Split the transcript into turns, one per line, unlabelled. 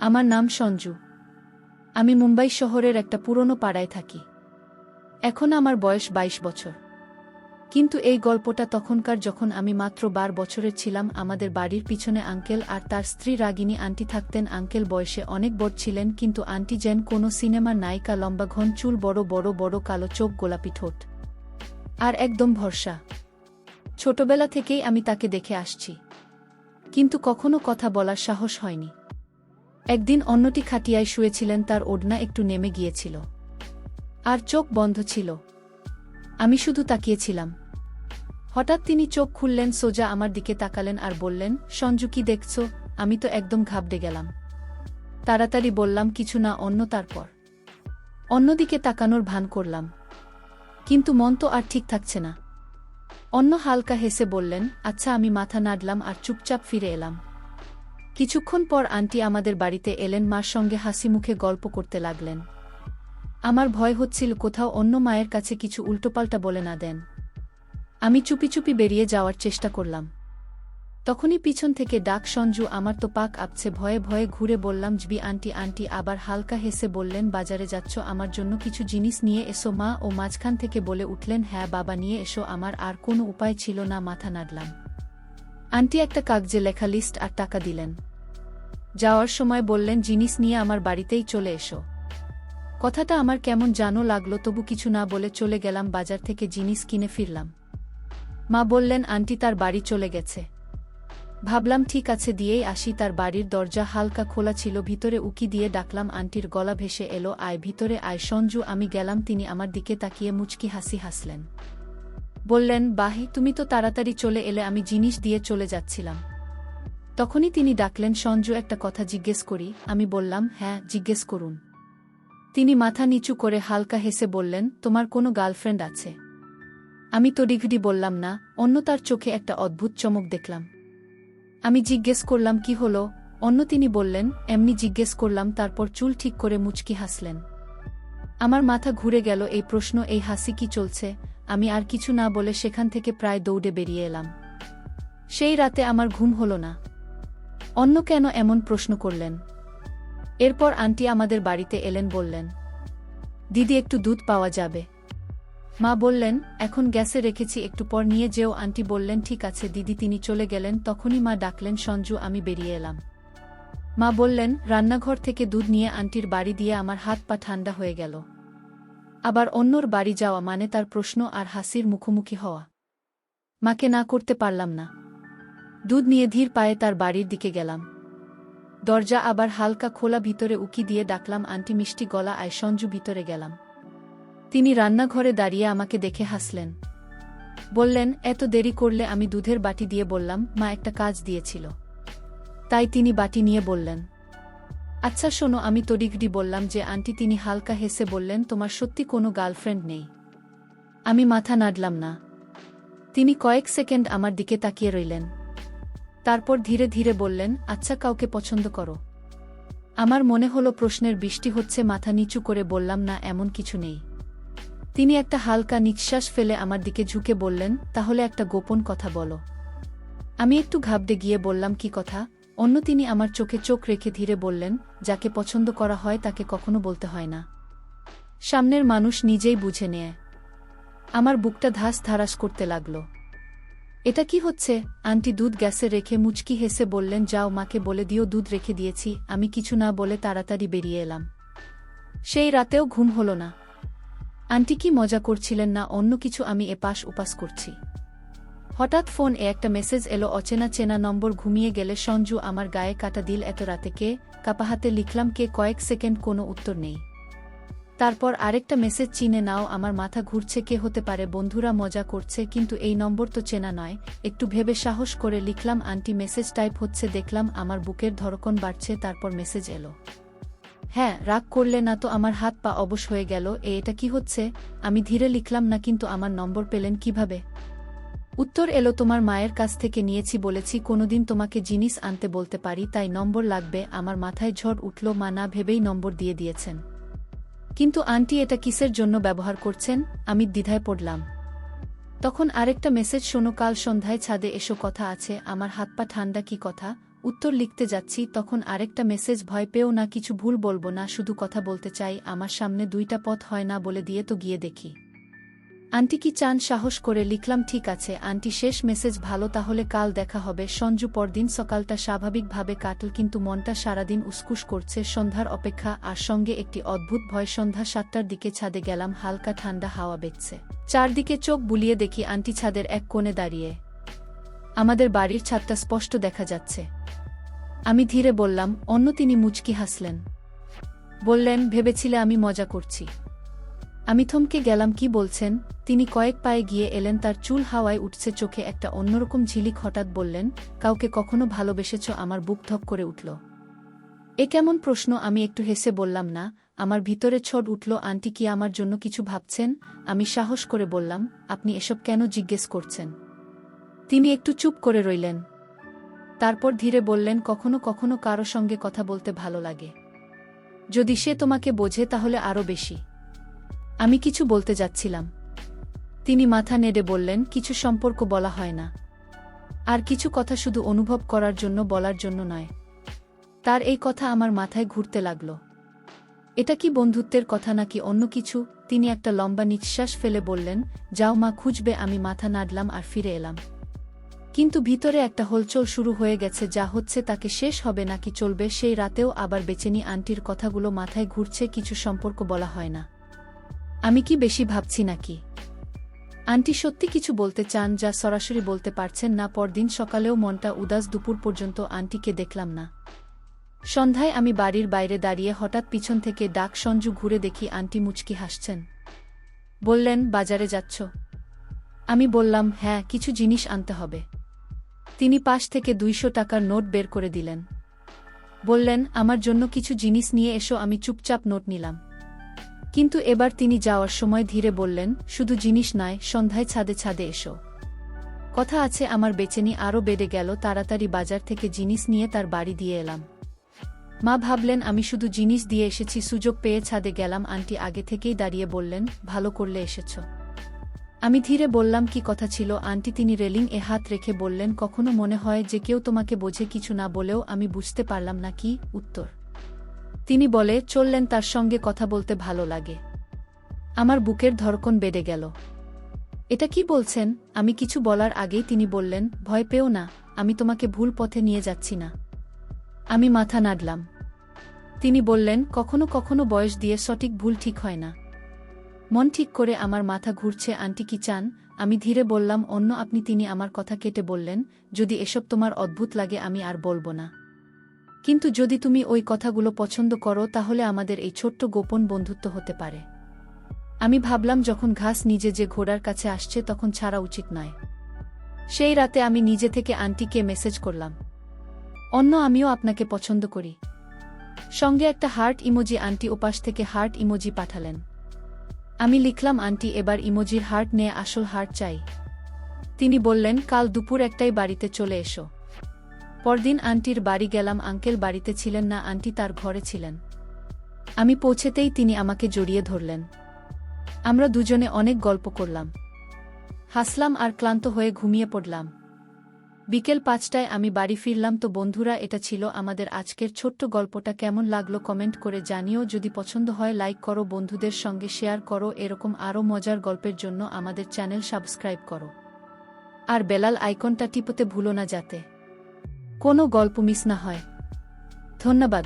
আমার নাম সঞ্জু। আমি মুম্বাই শহরের একটা পুরনো পাড়ায় থাকি। এখন আমার বয়স ২২ বছর। কিন্তু এই গল্পটা তখনকার, যখন আমি মাত্র ১২ বছরের ছিলাম। আমাদের বাড়ির পিছনে আঙ্কেল আর তার স্ত্রী রাগিনী আন্টি থাকতেন। আঙ্কেল বয়সে অনেক বড় ছিলেন, কিন্তু আন্টি যেন কোনো সিনেমার নায়িকা। লম্বা ঘন চুল, বড় বড় বড় কালো চোখ, গোলাপি ঠোঁট, আর একদম ভরসা। ছোটবেলা থেকেই আমি তাকে দেখে আসছি, কিন্তু কখনো কথা বলার সাহস হয়নি। একদিন অন্যটি খাটিয়ায় শুয়েছিলেন, তার ওড়না একটু নেমে গিয়েছিল আর চোখ বন্ধ ছিল। আমি শুধু তাকিয়েছিলাম। হঠাৎ তিনি চোখ খুললেন, সোজা আমার দিকে তাকালেন আর বললেন, সঞ্জু, কি দেখছ? আমি তো একদম ঘাবড়ে গেলাম। তাড়াতাড়ি বললাম, কিছু না অন্য। তারপর অন্যদিকে তাকানোর ভান করলাম, কিন্তু মন তো আর ঠিক থাকছে না। অন্য হালকা হেসে বললেন, আচ্ছা। আমি মাথা নাড়লাম আর চুপচাপ ফিরে এলাম। কিছুক্ষণ পর আন্টি আমাদের বাড়িতে এলেন। মার সঙ্গে হাসি মুখে গল্প করতে লাগলেন। আমার ভয় হচ্ছিল কোথাও অন্য মায়ের কাছে কিছু উল্টোপাল্টা বলে না দেন। আমি চুপি চুপি বেরিয়ে যাওয়ার চেষ্টা করলাম। তখনই পিছন থেকে ডাক, সঞ্জু। আমার তো পাক আপছে। ভয়ে ভয়ে ঘুরে বললাম, জবি আন্টি। আন্টি আবার হালকা হেসে বললেন, বাজারে যাচ্ছ? আমার জন্য কিছু জিনিস নিয়ে এসো মা। ও মাঝখান থেকে বলে উঠলেন, হ্যাঁ বাবা, নিয়ে এসো। আমার আর কোনো উপায় ছিল না, মাথা নাড়লাম। আন্টি একটা কাগজে লেখা লিস্ট আর টাকা দিলেন। যাওয়ার সময় বললেন, জিনিস নিয়ে আমার বাড়িতেই চলে এসো। কথাটা আমার কেমন জানো লাগলো, তবু কিছু না বলে চলে গেলাম। বাজার থেকে জিনিস কিনে ফিরলাম। মা বললেন, আন্টি তার বাড়ি চলে গেছে। ভাবলাম ঠিক আছে, দিয়েই আসি। তার বাড়ির দরজা হালকা খোলা ছিল। ভিতরে উকি দিয়ে ডাকলাম। আন্টির গলা ভেসে এলো, আয় ভিতরে আয় সঞ্জু। আমি গেলাম। তিনি আমার দিকে তাকিয়ে মুচকি হাসি হাসলেন। বললেন, বাহি, তুমি তো তাড়াতাড়ি চলে এলে। আমি জিনিস দিয়ে চলে যাচ্ছিলাম। তখনই তিনি ডাকলেন, সঞ্জু, একটা কথা জিজ্ঞেস করি? আমি বললাম, হ্যাঁ, জিজ্ঞেস করুন। তিনি মাথা নিচু করে হালকা হেসে বললেন, তোমার কোনো গার্লফ্রেন্ড আছে? আমি তড়িঘড়ি বললাম, না। অন্য তার চোখে একটা অদ্ভুত চমক দেখলাম। আমি জিজ্ঞেস করলাম, কি হলো? অন্য তিনি বললেন, এমনি জিজ্ঞেস করলাম। তারপর চুল ঠিক করে মুচকি হাসলেন। আমার মাথা ঘুরে গেল। এই প্রশ্ন, এই হাসি, কি চলছে? আমি আর কিছু না বলে সেখান থেকে প্রায় দৌড়ে বেরিয়ে এলাম। সেই রাতে আমার ঘুম হলো না। অন্য কেন এমন প্রশ্ন করলেন? এরপর আন্টি আমাদের বাড়িতে এলেন। বললেন, দিদি, একটু দুধ পাওয়া যাবে? মা বললেন, এখন গ্যাসে রেখেছি, একটু পর নিয়ে যেও। আন্টি বললেন, ঠিক আছে দিদি। তিনি চলে গেলেন। তখনই মা ডাকলেন, সঞ্জু। আমি বেরিয়ে এলাম। মা বললেন, রান্নাঘর থেকে দুধ নিয়ে আন্টির বাড়ি দিয়ে আমার হাত পা ঠান্ডা হয়ে গেল। আবার অন্যর বাড়ি যাওয়া মানে তার প্রশ্ন আর হাসির মুখোমুখি হওয়া। মাকে না করতে পারলাম না। দুধ নিয়ে ধীর পায়ে তার বাড়ির দিকে গেলাম। দরজা আবার হালকা খোলা। ভিতরে উকি দিয়ে ডাকলাম, আন্টি। মিষ্টি গলা, আয় সঞ্জু। ভিতরে গেলাম। তিনি রান্নাঘরে দাঁড়িয়ে আমাকে দেখে হাসলেন। বললেন, এত দেরি করলে? আমি দুধের বাটি দিয়ে বললাম, মা একটা কাজ দিয়েছিল। তাই তিনি বাটি নিয়ে বললেন, আচ্ছা শোনো। আমি তড়িঘড়ি বললাম যে, আন্টি। তিনি হালকা হেসে বললেন, তোমার সত্যি কোনো গার্লফ্রেন্ড নেই? আমি মাথা নাড়লাম না। তিনি কয়েক সেকেন্ড আমার দিকে তাকিয়ে রইলেন। তারপর ধীরে ধীরে বললেন, আচ্ছা, কাউকে পছন্দ করো? আমার মনে হলো প্রশ্নের বৃষ্টি হচ্ছে। মাথা নিচু করে বললাম, না, এমন কিছু নেই। তিনি একটা হালকা নিঃশ্বাস ফেলে আমার দিকে ঝুঁকে বললেন, তাহলে একটা গোপন কথা বলো। আমি একটু ঘাবড়ে গিয়ে বললাম, কি কথা? অন্য তিনি আমার চোখে চোখ রেখে ধীরে বললেন, যাকে পছন্দ করা হয় তাকে কখনো বলতে হয় না। সামনের মানুষ নিজেই বুঝে নেয়। আমার বুকটা ধাস ধারাস করতে লাগল। এটা কি হচ্ছে? আন্টি দুধ গ্যাসে রেখে মুচকি হেসে বললেন, যাও, মাকে বলে দিও দুধ রেখে দিয়েছি। আমি কিছু না বলে তাড়াতাড়ি বেরিয়ে এলাম। সেই রাতেও ঘুম হলো না। আন্টি কি মজা করছিলেন না অন্য কিছু? আমি এপাশ ওপাশ করছি। হঠাৎ ফোন এ একটা মেসেজ এলো, অচেনা চেনা নম্বর। ঘুমিয়ে গেলে সঞ্জু। আমার গায়ে কাটা দিল। এত রাতে কে? কাপা হাতে লিখলাম, কে? কয়েক সেকেন্ড কোনো উত্তর নেই। তারপর আরেকটা মেসেজ, চিনে নাও। আমার মাথা ঘুরছে। কে হতে পারে? বন্ধুরা মজা করছে, কিন্তু এই নম্বর তো চেনা নয়। একটু ভেবে সাহস করে লিখলাম, আন্টি। মেসেজ টাইপ হচ্ছে। দেখলাম আমার বুকের ধড়কন বাড়ছে। তারপর মেসেজ এলো, হ্যাঁ, রাগ করলে না তো? আমার হাত পা অবশ হয়ে গেল। এটা কি হচ্ছে? আমি ধীরে লিখলাম, না, কিন্তু আমার নম্বর পেলেন কিভাবে? উত্তর এলো, তোমার মায়ের কাছ থেকে নিয়েছি। বলেছি কোনোদিন তোমাকে জিনিস আনতে বলতে পারি, তাই নম্বর লাগবে। আমার মাথায় ঝড় উঠল। মা না ভেবেই নম্বর দিয়ে দিয়েছেন। কিন্তু আন্টি এটা কিসের জন্য ব্যবহার করছেন? আমি দ্বিধায় পড়লাম। তখন আরেকটা মেসেজ, শোনো, কাল সন্ধ্যায় ছাদে এসো, কথা আছে। আমার হাত পা ঠান্ডা। কি কথা? উত্তর লিখতে যাচ্ছি তখন আরেকটা মেসেজ, ভয় পেও না, কিছু ভুল বলবো না, শুধু কথা বলতে চাই, আমার সামনে দুইটা পথ হয় না, বলে দিয়ে তো গিয়ে দেখি আন্টি কি চান। সাহস করে লিখলাম ঠিক আছে আন্টি। শেষ মেসেজ, ভালো তাহলে কাল দেখা হবে সঞ্জু। পরদিন সকালটা স্বাভাবিকভাবে কাটল, কিন্তু মনটা সারাদিন উসকুস করছে, সন্ধ্যার অপেক্ষা, আর সঙ্গে একটি অদ্ভুত ভয়। সন্ধ্যা 7টার দিকে ছাদে গেলাম, হালকা ঠান্ডা হাওয়া বেচছে চারদিকে। চোখ বুলিয়ে দেখি আন্টি ছাদের এক কোণে দাঁড়িয়ে। আমাদের বাড়ির ছাদটা স্পষ্ট দেখা যাচ্ছে। আমি ধীরে বললাম অন্য। তিনি মুচকি হাসলেন, বললেন ভেবেছিলে আমি মজা করছি। আমি থমকে গেলাম, কি বলছেন? তিনি কয়েক পায়ে গিয়ে এলেন, তার চুল হাওয়ায় উঠছে, চোখে একটা অন্যরকম ঝিলিক। হঠাৎ বললেন, কাউকে কখনো ভালোবেসেছ? আমার বুক ধক করে উঠল। এ কেমন প্রশ্ন? আমি একটু হেসে বললাম না। আমার ভিতরে ছট উঠল, আন্টি কি আমার জন্য কিছু ভাবছেন? আমি সাহস করে বললাম, আপনি এসব কেন জিজ্ঞেস করছেন? তিনি একটু চুপ করে রইলেন, তারপর ধীরে বললেন, কখনো কখনো কারো সঙ্গে কথা বলতে ভালো লাগে, যদি সে তোমাকে বোঝে তাহলে আরও বেশি। আমি কিছু বলতে যাচ্ছিলাম, তিনি মাথা নেড়ে বললেন, কিছু সম্পর্ক বলা হয় না, আর কিছু কথা শুধু অনুভব করার জন্য, বলার জন্য নয়। তার এই কথা আমার মাথায় ঘুরতে লাগল। এটা কি বন্ধুত্বের কথা নাকি অন্য কিছু? তিনি একটা লম্বা নিঃশ্বাস ফেলে বললেন, যাও মা খুঁজবে। আমি মাথা নাড়লাম আর ফিরে এলাম, কিন্তু ভিতরে একটা হলচল শুরু হয়ে গেছে। যা হচ্ছে তাকে শেষ হবে নাকি চলবে? সেই রাতেও আবার বেচেনি আন্টির কথাগুলো মাথায় ঘুরছে, কিছু সম্পর্ক বলা হয় না। আমি কি বেশি ভাবছি নাকি? আন্টি সত্যি কিছু বলতে চান যা সরাসরি বলতে পারছেন না। পরদিন সকালেও মনটা উদাস, দুপুর পর্যন্ত আন্টিকে দেখলাম না। সন্ধ্যায় আমি বাড়ির বাইরে দাঁড়িয়ে হঠাৎ পিছন থেকে ডাক, সঞ্জু। ঘুরে দেখি আন্টি মুচকি হাসছেন। বললেন, বাজারে যাচ্ছ? আমি বললাম, হ্যাঁ, কিছু জিনিস আনতে হবে। তিনি পাশ থেকে 200 টাকার নোট বের করে দিলেন, বললেন, আমার জন্য কিছু জিনিস নিয়ে এসো। আমি চুপচাপ নোট নিলাম, কিন্তু এবার তিনি যাওয়ার সময় ধীরে বললেন, শুধু জিনিস নয়, সন্ধ্যায় ছাদে ছাদে এসো, কথা আছে। আমার বেচেনি আরও বেড়ে গেল। তাড়াতাড়ি বাজার থেকে জিনিস নিয়ে তার বাড়ি দিয়ে এলাম। মা ভাবলেন আমি শুধু জিনিস দিয়ে এসেছি। সুযোগ পেয়ে ছাদে গেলাম। আন্টি আগে থেকেই দাঁড়িয়ে বললেন, ভালো করলে এসেছ। আমি ধীরে বললাম, কি কথা ছিল আন্টি? তিনি রেলিং এ হাত রেখে বললেন, কখনো মনে হয় যে কেউ তোমাকে বোঝে, কিছু না বলেও। আমি বুঝতে পারলাম না কি উত্তর। তিনি বলে চললেন, তার সঙ্গে কথা বলতে ভালো লাগে। আমার বুকের ধড়কন বেড়ে গেল। এটা কি বলছেন? আমি কিছু বলার আগেই তিনি বললেন, ভয় পেও না, আমি তোমাকে ভুল পথে নিয়ে যাচ্ছি না। আমি মাথা নাড়লাম। তিনি বললেন, কখনো কখনো বয়স দিয়ে সঠিক ভুল ঠিক হয় না। মন ঠিক করে। আমার মাথা ঘুরছে। আন্টি কি চান? আমি ধীরে বললাম, অন্য। আপনি। তিনি আমার কথা কেটে বললেন, যদি এসব তোমার অদ্ভুত লাগে আমি আর বলবো না, কিন্তু যদি তুমি ওই কথাগুলো পছন্দ করো তাহলে আমাদের এই ছোট্ট গোপন বন্ধুত্ব হতে পারে। আমি ভাবলাম, যখন ঘাস নিজে যে ঘোড়ার কাছে আসছে তখন ছাড়া উচিত নয়। সেই রাতে আমি নিজে থেকে আন্টিকে মেসেজ করলাম, অন্য, আমিও আপনাকে পছন্দ করি, সঙ্গে একটা হার্ট ইমোজি। আন্টি ওপাশ থেকে হার্ট ইমোজি পাঠালেন। আমি লিখলাম, আন্টি এবার ইমোজির হার্ট নিয়ে, আসল হার্ট চাই। তিনি বললেন, কাল দুপুর 1টায় বাড়িতে চলে এসো। পরদিন আন্টির বাড়ি গেলাম। আঙ্কেল বাড়িতে ছিলেন না, আন্টি তার ঘরে ছিলেন। আমি পৌঁছেতেই তিনি আমাকে জড়িয়ে ধরলেন। আমরা দুজনে অনেক গল্প করলাম, হাসলাম আর ক্লান্ত হয়ে ঘুমিয়ে পড়লাম। বিকেল 5টায় আমি বাড়ি ফিরলাম। তো বন্ধুরা, এটা ছিল আমাদের আজকের ছোট্ট গল্পটা। কেমন লাগলো কমেন্ট করে জানিও। যদি পছন্দ হয় লাইক করো, বন্ধুদের সঙ্গে শেয়ার করো। এরকম আরও মজার গল্পের জন্য আমাদের চ্যানেল সাবস্ক্রাইব করো, আর বেলাল আইকনটা টিপতে ভুলো না, যাতে কোনো গল্প মিস না হয়। ধন্যবাদ।